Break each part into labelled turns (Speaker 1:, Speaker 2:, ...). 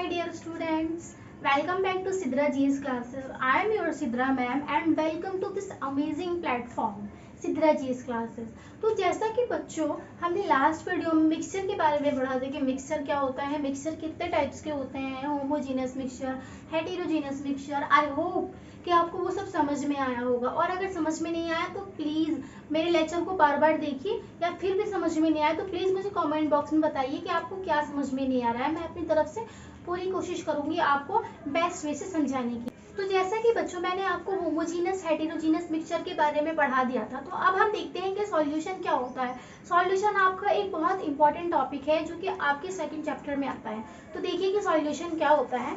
Speaker 1: Hi dear students, welcome back to Sidra G's classes. I am your Sidra ma'am and welcome to this amazing platform Sidra G's classes. तो जैसा कि बच्चों हमने last video में mixture के बारे में पढ़ा था कि मिक्सचर क्या होता है, मिक्सचर कितने टाइप्स के होते हैं, homogeneous mixture, heterogeneous mixture. I hope कि आपको वो सब समझ में आया होगा, और अगर समझ में नहीं आया तो प्लीज़ मेरे लेक्चर को बार बार देखिए, या फिर भी समझ में नहीं आया तो प्लीज़ मुझे कमेंट बॉक्स में बताइए कि आपको क्या समझ में नहीं आ रहा है। मैं अपनी तरफ से पूरी कोशिश करूंगी आपको बेस्ट वे से समझाने की। तो जैसा कि बच्चों मैंने आपको होमोजीनियस हेटेरोजीनियस मिक्सचर के बारे में पढ़ा दिया था, तो अब हम देखते हैं कि सॉल्यूशन क्या होता है। सॉल्यूशन आपका एक बहुत इंपॉर्टेंट टॉपिक है जो कि आपके सेकंड चैप्टर में आता है। तो देखिए कि सॉल्यूशन क्या होता है,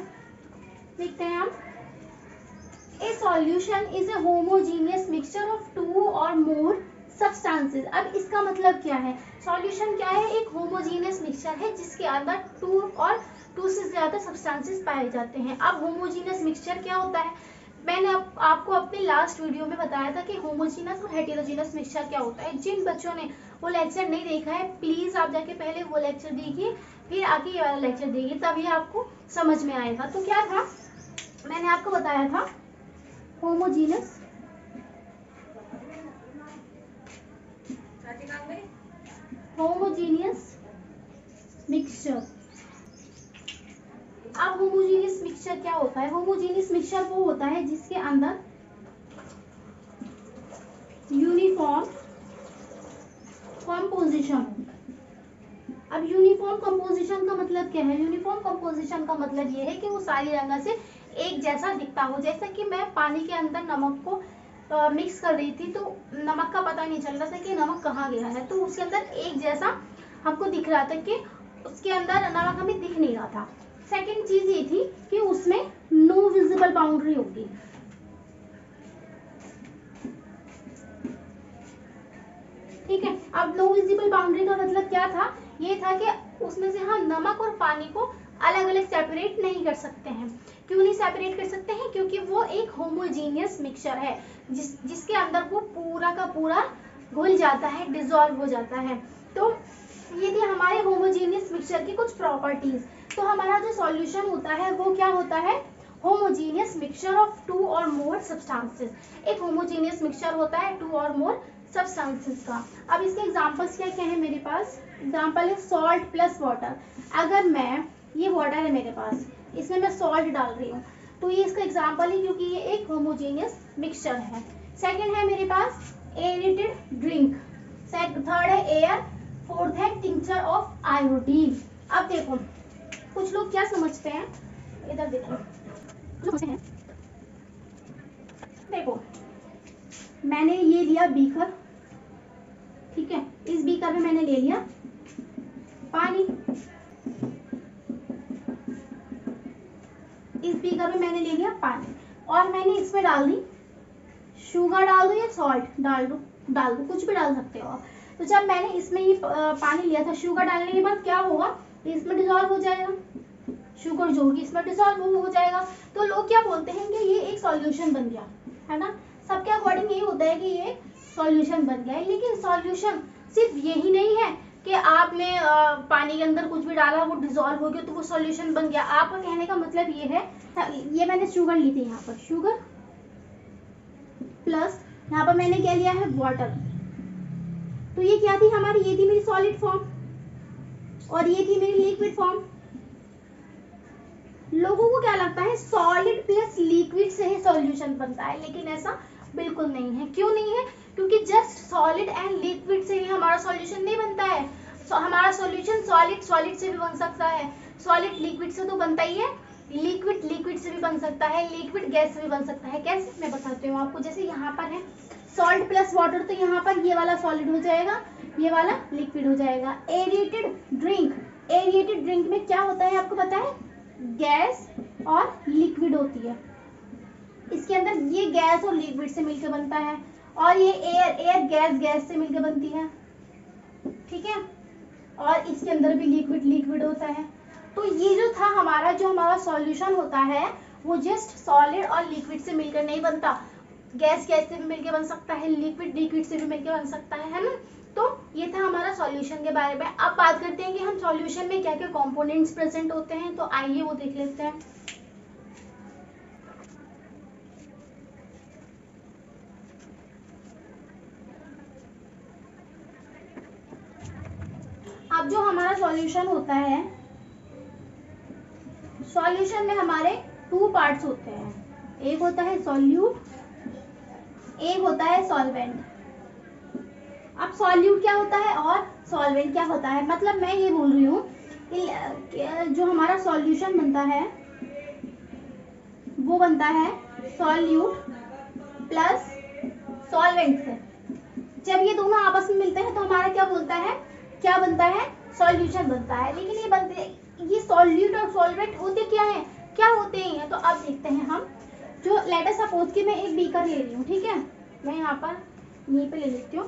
Speaker 1: देखते हैं हम। A solution is a homogeneous mixture of two or more substances। अब इसका मतलब क्या है, सॉल्यूशन क्या है, एक होमोजीनियस मिक्सचर है जिसके अंदर टू से ज्यादा सब्सटेंसेस पाए जाते हैं। अब होमोजीनियस मिक्सचर क्या होता है, मैंने आपको अपने लास्ट वीडियो में बताया था कि होमोजीनियस और हेटेरोजीनियस मिक्सचर क्या होता है। जिन बच्चों ने वो लेक्चर नहीं देखा है प्लीज आप जाके पहले वो लेक्चर देखिए, फिर आगे ये वाला लेक्चर देखिए, तभी आपको समझ में आएगा। तो क्या था, मैंने आपको बताया था होमोजीनियस मिक्सचर। अब होमोजीनियस मिक्सचर क्या होता है, होमोजीनियस मिक्सचर वो होता है जिसके अंदर यूनिफॉर्म कंपोजिशन। अब यूनिफॉर्म कंपोजिशन का मतलब क्या है, यूनिफॉर्म कंपोजिशन का मतलब ये है कि वो सारी रंग से एक जैसा दिखता हो। जैसे कि मैं पानी के अंदर नमक को मिक्स कर रही थी, तो नमक का पता नहीं चल रहा था कि नमक कहाँ गया है, तो उसके अंदर एक जैसा हमको दिख रहा था कि उसके अंदर नमक हमें दिख नहीं रहा था। सेकंड चीज ये थी कि उसमें नो विजिबल बाउंड्री होगी। ठीक है, अब नो विजिबल बाउंड्री का मतलब क्या था, ये था कि उसमें से हम नमक और पानी को अलग अलग सेपरेट नहीं कर सकते हैं। क्यों नहीं सेपरेट कर सकते हैं, क्योंकि वो एक होमोजीनियस मिक्सचर है जिसके अंदर वो पूरा का पूरा घुल जाता है, डिसॉल्व हो जाता है। तो ये थी हमारे होमोजीनियस मिक्सचर की कुछ प्रॉपर्टीज। तो हमारा जो सॉल्यूशन होता है वो क्या होता है, homogeneous mixture of two or more substances. एक होमोजीनियस मिक्सचर होता है टू और मोर सब्सटेंसेस का। अब इसके एग्जांपल्स क्या क्या है मेरे पास, एग्जांपल है सॉल्ट प्लस वाटर। अगर मैं, ये वाटर है मेरे पास, इसमें मैं सॉल्ट डाल रही हूँ, तो ये इसका एग्जांपल है क्योंकि ये एक होमोजेनियस मिक्सचर है। सेकंड है मेरे पास एरेटेड ड्रिंक, थर्ड है एयर, फोर्थ है टिंचर ऑफ आयोडीन। अब देखो कुछ लोग क्या समझते हैं, इधर देखो, देखो मैंने ये लिया बीकर, ठीक है, इस बीकर में मैंने ले लिया पानी, इस बीकर में मैंने ले लिया पानी, और मैंने इसमें डाल दी शुगर, डाल दो या सॉल्ट डाल दो, कुछ भी डाल सकते हो आप। तो जब मैंने इसमें ये पानी लिया था, शुगर डालने के बाद क्या होगा, इसमें डिसॉल्व हो जाएगा, शुगर जो होगी इसमें डिसॉल्व हो जाएगा। तो लोग क्या बोलते हैं कि ये एक सॉल्यूशन बन गया है ना, सबके अकॉर्डिंग यही होता है कि ये सॉल्यूशन बन गया है। लेकिन सॉल्यूशन सिर्फ यही नहीं है कि आपने पानी के अंदर कुछ भी डाला वो डिसॉल्व हो गया तो वो सॉल्यूशन बन गया। आपका कहने का मतलब ये है, ये मैंने शुगर ली थी, यहाँ पर शुगर प्लस यहाँ पर मैंने क्या लिया है, वाटर। तो ये क्या थी हमारी, ये थी मेरी सॉलिड फॉर्म और ये थी मेरी लिक्विड फॉर्म। लोगों को क्या लगता है सॉलिड प्लस लिक्विड से ही सॉल्यूशन बनता है, लेकिन ऐसा बिल्कुल नहीं है। क्यों नहीं है, क्योंकि जस्ट सॉलिड एंड लिक्विड से ही हमारा सॉल्यूशन नहीं बनता है। हमारा सॉल्यूशन सॉलिड से भी बन सकता है, सॉलिड लिक्विड से तो बनता ही है, लिक्विड से भी बन सकता है, लिक्विड गैस से भी बन सकता है। कैसे, मैं बताती हूँ आपको। जैसे यहाँ पर है सॉल्ट प्लस वाटर, तो यहाँ पर ये वाला सॉलिड हो जाएगा, ये वाला लिक्विड हो जाएगा। एरिएटेड ड्रिंक, एरिएटेड ड्रिंक में क्या होता है आपको पता है, गैस और लिक्विड होती है, इसके अंदर ये गैस और लिक्विड से मिलकर बनता है, और ये एयर गैस से मिलकर बनती है, ठीक है, और इसके अंदर भी लिक्विड होता है। तो ये जो था हमारा सॉल्यूशन होता है वो जस्ट सॉलिड और लिक्विड से मिलकर नहीं बनता, गैस से भी मिलकर बन सकता है, लिक्विड से भी मिलकर बन सकता है ना। तो ये था हमारा सॉल्यूशन के बारे में। अब बात करते हैं कि हम सॉल्यूशन में क्या क्या कंपोनेंट्स प्रेजेंट होते हैं, तो आइए वो देख लेते हैं। अब जो हमारा सॉल्यूशन होता है, सॉल्यूशन में हमारे 2 पार्ट्स होते हैं, एक होता है सॉल्यूट, एक होता है सॉल्वेंट। अब सॉल्यूट क्या होता है और सॉल्वेंट क्या होता है, मतलब मैं ये बोल रही हूँ जो हमारा सॉल्यूशन बनता है वो बनता है सॉल्यूट प्लस सॉल्वेंट से। जब ये दोनों आपस में मिलते हैं तो हमारा क्या बनता है सॉल्यूशन बनता है। लेकिन ये सॉल्यूट और सॉल्वेंट होते क्या होते हैं, तो अब देखते हैं हम। जो लेट अस सपोज कि मैं एक बीकर ले रही हूँ, ठीक है, मैं यहाँ पर यहीं पे ले लेती हूँ।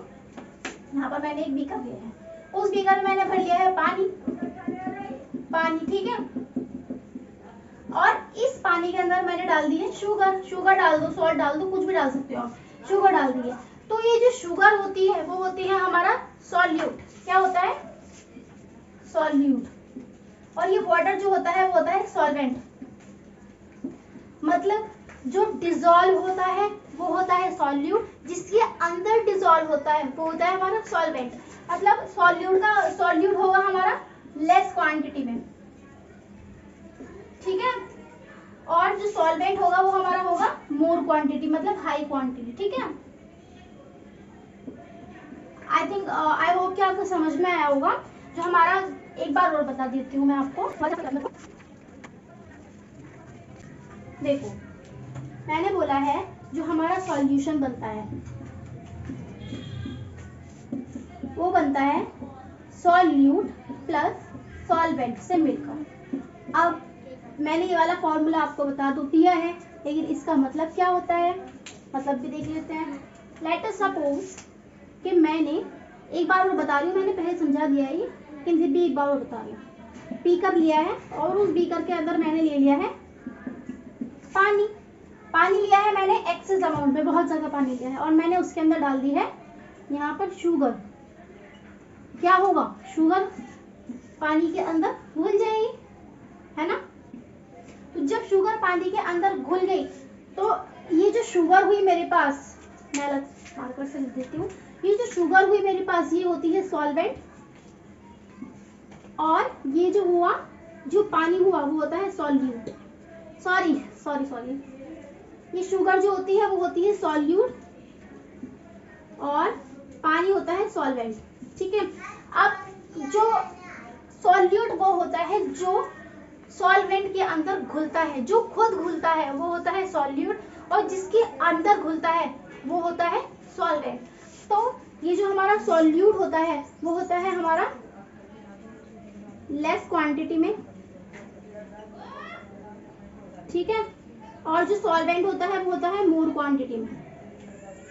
Speaker 1: यहाँ पर मैंने एक बीकर लिया है, उस बीकर में मैंने भर लिया है पानी, ठीक है, और इस पानी के अंदर मैंने डाल दी है शुगर डाल दो, सॉल्ट डाल दो, कुछ भी डाल सकते हो आप, शुगर डाल दी है। तो ये जो शुगर होती है वो होती है हमारा सॉल्यूट। क्या होता है सॉल्यूट, और ये वाटर जो होता है वो होता है सॉल्वेंट। मतलब जो डिसॉल्व होता है वो होता है सॉल्यूट, जिसके अंदर डिसॉल्व होता है वो होता है हमारा सॉल्वेंट। मतलब सॉल्यूट होगा हमारा लेस क्वांटिटी में, ठीक है, और जो सॉल्वेंट होगा वो हमारा होगा मोर क्वांटिटी, मतलब हाई क्वांटिटी, ठीक है। आई होप कि आपको समझ में आया होगा। जो हमारा, एक बार और बता देती हूँ मैं आपको। देखो, मैंने बोला है जो हमारा सॉल्यूशन बनता है वो बनता है सॉल्यूट प्लस सॉल्वेंट से मिलकर। अब मैंने ये वाला फॉर्मूला आपको बता तो दिया है, लेकिन इसका मतलब क्या होता है, मतलब भी देख लेते हैं। लेट अस सपोज कि मैंने, एक बार और बता रही हूँ, मैंने पहले समझा दिया है ये, लेकिन फिर भी एक बार और बता रही हूँ। बीकर लिया है और उस बीकर के अंदर मैंने ले लिया है पानी लिया है मैंने एक्सेस अमाउंट में, बहुत ज्यादा पानी लिया है, और मैंने उसके अंदर डाल दी है यहाँ पर शुगर। क्या होगा, शुगर पानी के अंदर घुल जाएगी, है ना। तो जब शुगर पानी के अंदर घुल गई तो ये जो शुगर हुई मेरे पास, मैं अलग मार्कर से लिख देती हूँ, ये जो शुगर हुई मेरे पास ये होती है सॉल्वेंट, और ये जो पानी हुआ वो होता है सॉल्यूट। सॉरी ये शुगर जो होती है वो होती है सॉल्यूट और पानी होता है सॉल्वेंट, ठीक है। अब जो सॉल्यूट वो होता है जो सॉल्वेंट के अंदर घुलता है, जो खुद घुलता है वो होता है सॉल्यूट, और जिसके अंदर घुलता है वो होता है सॉल्वेंट। तो ये जो हमारा सॉल्यूट होता है वो होता है हमारा लेस क्वांटिटी में, ठीक है, और जो सॉल्वेंट होता है वो होता है मोर क्वांटिटी में।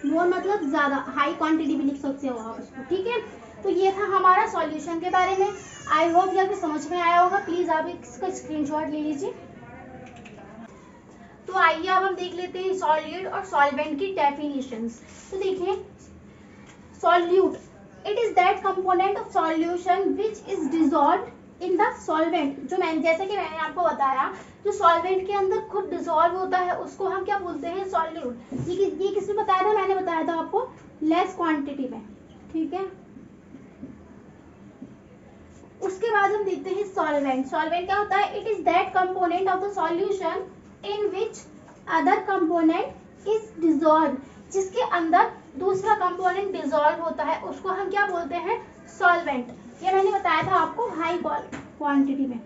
Speaker 1: मोर मतलब ज्यादा, हाई क्वांटिटी भी लिख सकते हो आप उसको, ठीक है। तो ये था हमारा सॉल्यूशन के बारे में। आई होप ये आपको समझ में आया होगा। प्लीज आप इसका स्क्रीनशॉट ले लीजिए। तो आइए अब हम देख लेते हैं सॉल्यूट और सॉल्वेंट की डेफिनेशंस। तो देखिए, solute, it is that component of solution which is dissolved in the solvent. जैसे कि मैंने आपको बताया, जो सॉल्वेंट के अंदर खुद डिसॉल्व होता है उसको हम क्या बोलते हैं, सॉल्यूट। ये किसने बताया था, मैंने बताया था आपको, लेस क्वांटिटी में, ठीक है। उसके बाद हम देखते हैं सॉल्वेंट। सॉल्वेंट क्या होता है, it is that component of the solution in which other component is dissolve. जिसके अंदर दूसरा कंपोनेंट डिसॉल्व होता है उसको हम क्या बोलते हैं, सॉल्वेंट। ये मैंने बताया था आपको हाई क्वांटिटी में,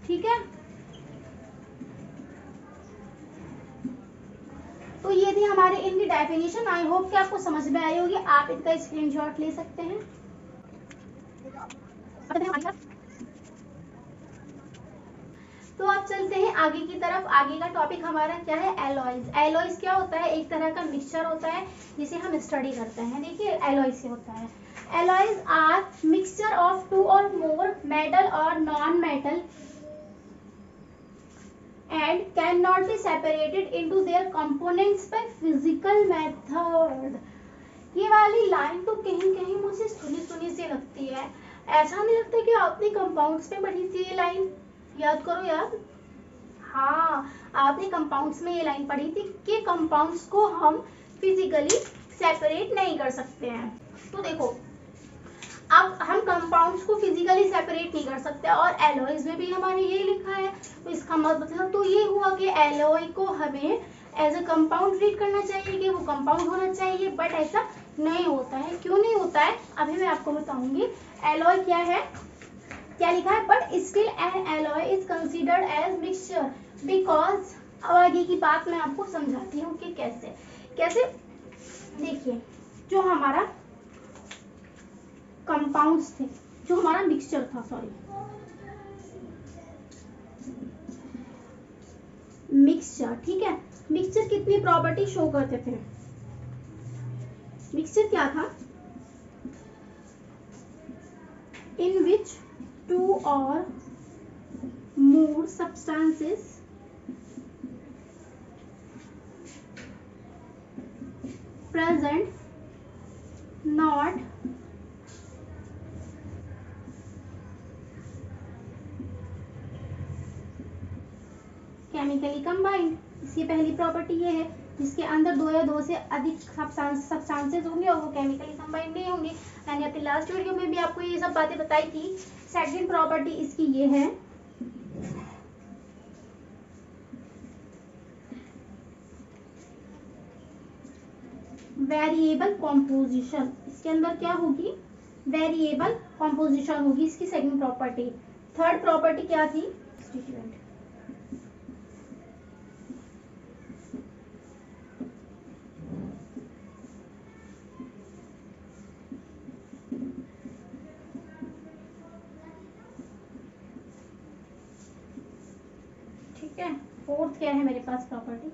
Speaker 1: ठीक है। तो ये थी हमारे इनकी डेफिनेशन। आई होप कि आपको समझ में आई होगी। आप इनका स्क्रीनशॉट ले सकते हैं। तो अब चलते हैं आगे की तरफ। आगे का टॉपिक हमारा क्या है, एलॉयज। एलॉयज क्या होता है, एक तरह का मिक्सचर होता है जिसे हम स्टडी करते हैं। देखिए एलॉयज क्या होता है, alloys are mixture of two or more metal और non metal and cannot be separated into their components by physical method। ये वाली लाइन तो कहीं कहीं मुझे सुनी सुनी सी लगती है। ऐसा नहीं लगता कि आपने कंपाउंड्स में पढ़ी थी ये लाइन? याद करो यार। हाँ, आपने कंपाउंड्स में ये लाइन पढ़ी थी कि कंपाउंड्स को हम फिजिकली सेपरेट नहीं कर सकते हैं। तो देखो, अब हम कंपाउंड्स को फिजिकली सेपरेट नहीं कर सकते और एलॉयज में भी हमारे ये लिखा है, तो इसका मतलब तो ये हुआ कि एलॉय को हमें एज अ कंपाउंड ट्रीट करना चाहिए, कि वो कंपाउंड होना चाहिए, बट ऐसा नहीं होता है। क्यों नहीं होता है अभी मैं आपको बताऊंगी। एलॉय क्या है, क्या लिखा है, but still an alloy is considered as mixture because. अब आगे की बात मैं आपको समझाती हूँ कि कैसे कैसे। देखिए, जो हमारा कंपाउंड्स थे, जो हमारा मिक्सचर था, सॉरी मिक्सचर, ठीक है। मिक्सचर कितनी प्रॉपर्टी शो करते थे? मिक्सचर क्या था? इन विच टू और more substances present not chemically combined। इसकी पहली प्रॉपर्टी ये है, जिसके अंदर दो या दो से अधिक सब्सटेंसेस होंगे और वो केमिकली कंबाइंड नहीं होंगे। मैंने अपनी लास्ट वीडियो में भी आपको ये सब बातें बताई थी। सेकंड प्रॉपर्टी इसकी ये है, वेरिएबल कॉम्पोजिशन। इसके अंदर क्या होगी? वेरिएबल कॉम्पोजिशन होगी, इसकी सेकंड प्रॉपर्टी। थर्ड प्रॉपर्टी क्या थी? कॉन्स्टिट्यूएंट। ठीक है, फोर्थ क्या है मेरे पास प्रॉपर्टी?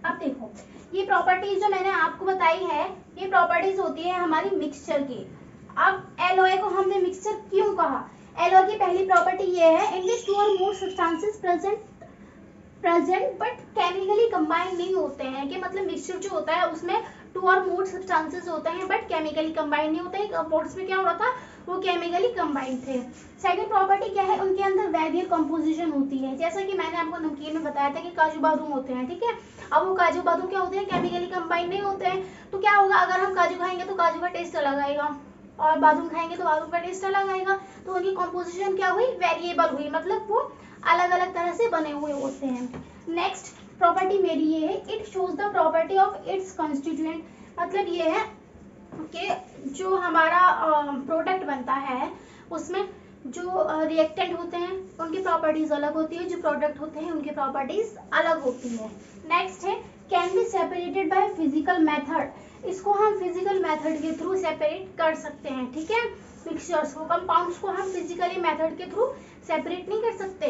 Speaker 1: अब देखो, ये प्रॉपर्टीज जो मैंने आपको बताई है, ये प्रॉपर्टीज होती है हमारी मिक्सचर की। अब एलॉय को हमने मिक्सचर क्यों कहा? एलॉय की पहली प्रॉपर्टी ये है, इन विच to or more substances present but chemically combined नहीं होते हैं। कि मतलब मिक्सचर जो होता है उसमें टू और मोर सब्सटेंसेस होते हैं बट केमिकली कंबाइंड नहीं होते हैं। कंपाउंड्स में क्या हो रहा था, वो केमिकली कंबाइंड थे। सेकंड प्रॉपर्टी क्या है, उनके अंदर वेरिएबल कंपोजिशन होती है। जैसा कि मैंने आपको नमकीन में बताया था कि काजू बादाम होते हैं, ठीक है। अब वो काजू बादाम क्या होते हैं, केमिकली कंबाइंड नहीं होते हैं। तो क्या होगा, अगर हम काजू खाएंगे तो काजू का टेस्ट अलग आएगा और बादाम खाएंगे तो बादाम का टेस्ट अलग आएगा। तो उनकी कंपोजिशन क्या हुई, वेरिएबल हुई, मतलब वो अलग अलग तरह से बने हुए होते हैं। नेक्स्ट प्रॉपर्टी मेरी ये है, it shows the property of it's constituent. मतलब ये है कि जो हमारा प्रोडक्ट बनता है उसमें जो रिएक्टेंट होते हैं उनकी प्रॉपर्टीज अलग होती है, जो प्रोडक्ट होते हैं उनकी प्रॉपर्टीज अलग होती है। नेक्स्ट है, can be separated by physical method. इसको हम फिजिकल मेथड के थ्रू सेपरेट कर सकते हैं, ठीक है। मिक्सचर्स को, कंपाउंड्स को हम फिजिकली मेथड के थ्रू सेपरेट नहीं कर सकते।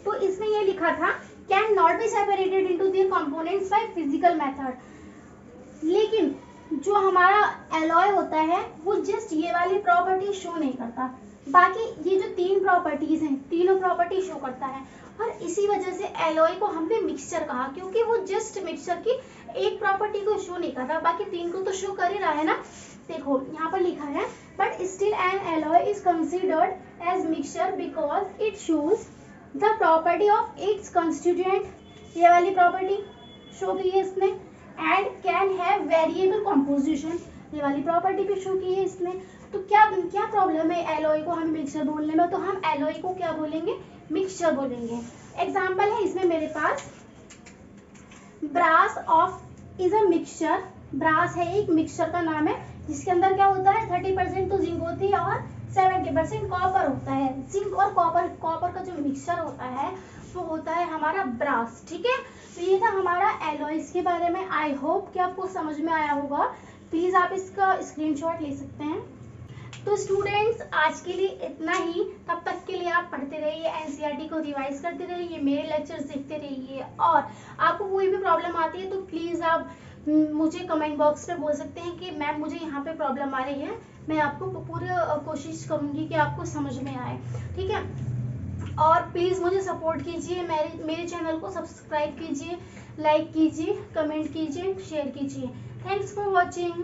Speaker 1: तो इसमें ये लिखा था, can not be separated into their components by physical method. लेकिन जो हमारा एलॉय होता है वो जस्ट ये वाली प्रॉपर्टी शो नहीं करता, बाकी ये जो तीन प्रॉपर्टीज हैं तीनों प्रॉपर्टी शो करता है। और इसी वजह से एलॉय को हमने मिक्सचर कहा, क्योंकि वो जस्ट मिक्सचर की एक प्रॉपर्टी को शो नहीं कर रहा, बाकी तीन को तो शो कर ही रहा है ना। देखो यहाँ पर लिखा है, but still an alloy is considered as mixture because it shows the property of its constituent. ये वाली प्रॉपर्टी शो की है इसने। And can have variable composition, ये वाली प्रॉपर्टी भी शो की है इसने। तो क्या क्या प्रॉब्लम है एलॉय को हमें मिक्सचर बोलने में? तो हम एलॉय को क्या बोलेंगे, मिक्सचर बोलेंगे। एग्जाम्पल है इसमें मेरे पास, brass of is a mixture. Brass है एक मिक्सचर का नाम है, जिसके अंदर क्या होता है 30% तो जिंक होती है और 70% कॉपर होता है। जिंक और कॉपर का जो मिक्सचर होता है वो होता है हमारा ब्रास, ठीक है। तो ये था हमारा एलॉयज के बारे में। आई होप कि आपको समझ में आया होगा। प्लीज आप इसका स्क्रीनशॉट ले सकते हैं। तो स्टूडेंट्स, आज के लिए इतना ही। तब तक के लिए आप पढ़ते रहिए, एनसीईआरटी को रिवाइज करते रहिए, मेरे लेक्चर्स देखते रहिए। और आपको कोई भी प्रॉब्लम आती है तो प्लीज आप मुझे कमेंट बॉक्स पे बोल सकते हैं कि मैम मुझे यहाँ पे प्रॉब्लम आ रही है। मैं आपको पूरी कोशिश करूँगी कि आपको समझ में आए, ठीक है। और प्लीज़ मुझे सपोर्ट कीजिए, मेरे चैनल को सब्सक्राइब कीजिए, लाइक कीजिए, कमेंट कीजिए, शेयर कीजिए। Thanks for watching.